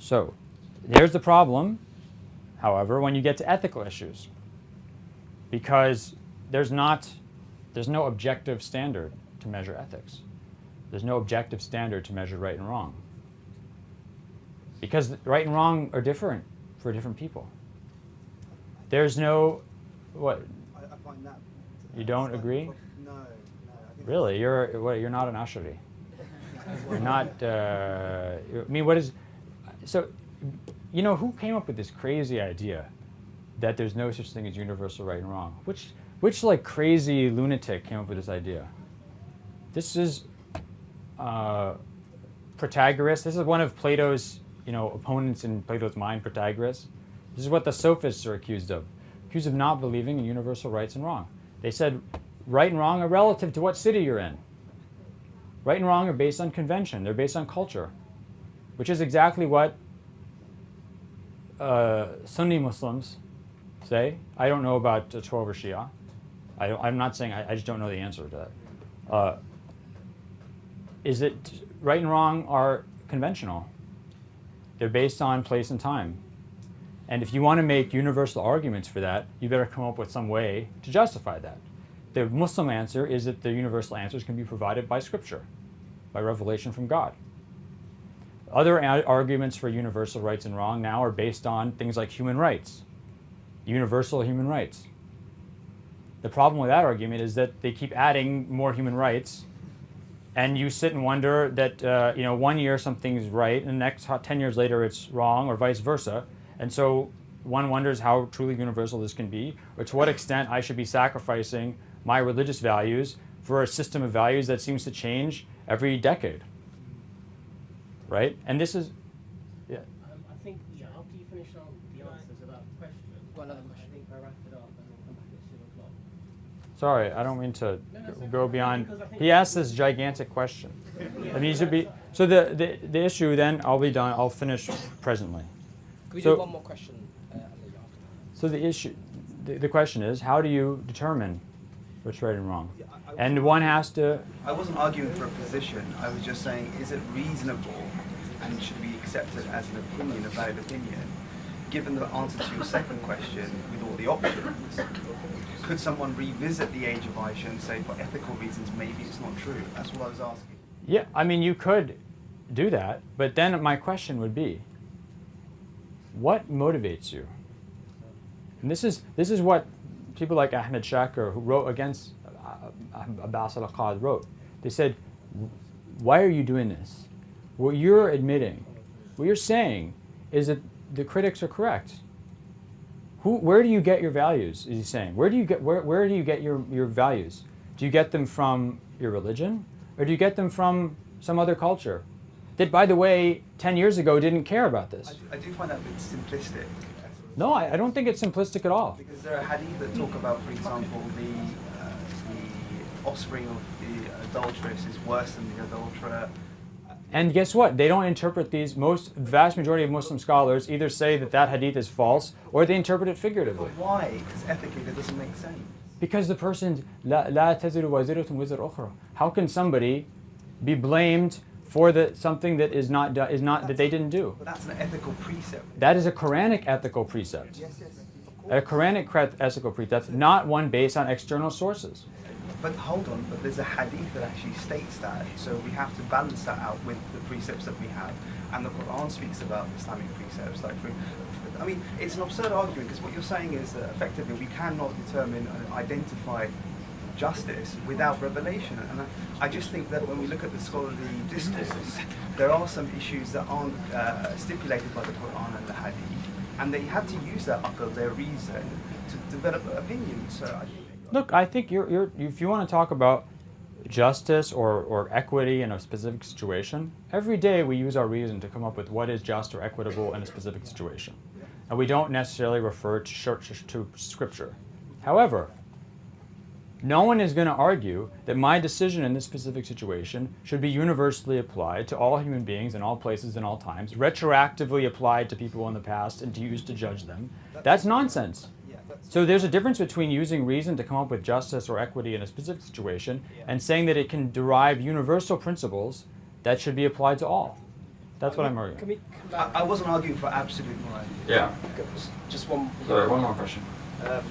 So there's the problem, however, when you get to ethical issues, because there's no objective standard to measure ethics. There's no objective standard to measure right and wrong. Because right and wrong are different for different people. There's no, what? I find that. You don't agree? No. I think Really? You're not an Ashari. You're not, I mean, what is, so, you know, who came up with this crazy idea that there's no such thing as universal right and wrong? Which like crazy lunatic came up with this idea? This is Protagoras. This is one of Plato's, opponents in Plato's mind, Protagoras. This is what the sophists are accused of not believing in universal rights and wrong. They said right and wrong are relative to what city you're in. Right and wrong are based on convention. They're based on culture, which is exactly what Sunni Muslims say. I don't know about Twelver Shia. I'm not saying, I just don't know the answer to that. Is that right and wrong are conventional. They're based on place and time. And if you want to make universal arguments for that, you better come up with some way to justify that. The Muslim answer is that the universal answers can be provided by Scripture, by revelation from God. Other arguments for universal rights and wrong now are based on things like human rights, universal human rights. The problem with that argument is that they keep adding more human rights, and you sit and wonder that 1 year something's right, and the next 10 years later it's wrong, or vice versa. And so one wonders how truly universal this can be, or to what extent I should be sacrificing my religious values for a system of values that seems to change every decade. Right? And this is, yeah. I think, after you finish on the answers about questions, another question. I think I wrap it up and we'll come back at 2 o'clock. Sorry, I don't mean to go beyond. Because I think- He asked this gigantic question. I mean, you should be. So the issue then, I'll be done. I'll finish presently. Can we So- do one more question? And then you after that? So the issue, the question is, how do you determine what's right and wrong? Yeah, And one has to. I wasn't arguing for a position. I was just saying, is it reasonable and should be accepted as an opinion, a valid opinion, given the answer to your second question with all the options? Could someone revisit the age of Aisha and say, for ethical reasons, maybe it's not true? That's what I was asking. Yeah, I mean, you could do that, but then my question would be, what motivates you? And this is what people like Ahmed Shakir, who wrote against Abbas al-Aqad, wrote. They said, why are you doing this? What you're admitting, what you're saying is that the critics are correct. Where do you get your values, is he saying? Where do you get your values? Do you get them from your religion? Or do you get them from some other culture that, by the way, 10 years ago didn't care about this? I do find that a bit simplistic. No, I don't think it's simplistic at all. Because there are hadith that talk about, for example, the offspring of the adulteress is worse than the adulterer. And guess what? They don't interpret these. Vast majority of Muslim scholars either say that hadith is false or they interpret it figuratively. But why? Because ethically that doesn't make sense. Because the person, لا تزر وازرة وزر أخرى. How can somebody be blamed for something that is not that they didn't do? But that's an ethical precept. That is a Quranic ethical precept. Yes, of A course. Quranic ethical precept, not one based on external sources. But hold on, but there's a hadith that actually states that, so we have to balance that out with the precepts that we have. And the Quran speaks about Islamic precepts. It's an absurd argument, because what you're saying is that effectively we cannot determine and identify justice without revelation. And I just think that when we look at the scholarly discourse, there are some issues that aren't stipulated by the Quran and the hadith, and they had to use that aql, their reason, to develop opinions. So I think. Look, I think if you want to talk about justice or equity in a specific situation, every day we use our reason to come up with what is just or equitable in a specific situation. And we don't necessarily refer to Scripture. However, no one is going to argue that my decision in this specific situation should be universally applied to all human beings in all places and all times, retroactively applied to people in the past and used to judge them. That's nonsense. So there's a difference between using reason to come up with justice or equity in a specific situation and saying that it can derive universal principles that should be applied to all. That's what I'm arguing. Can we come back? I wasn't arguing for absolute morality. Yeah. Just one. Sorry, one more question. Apologies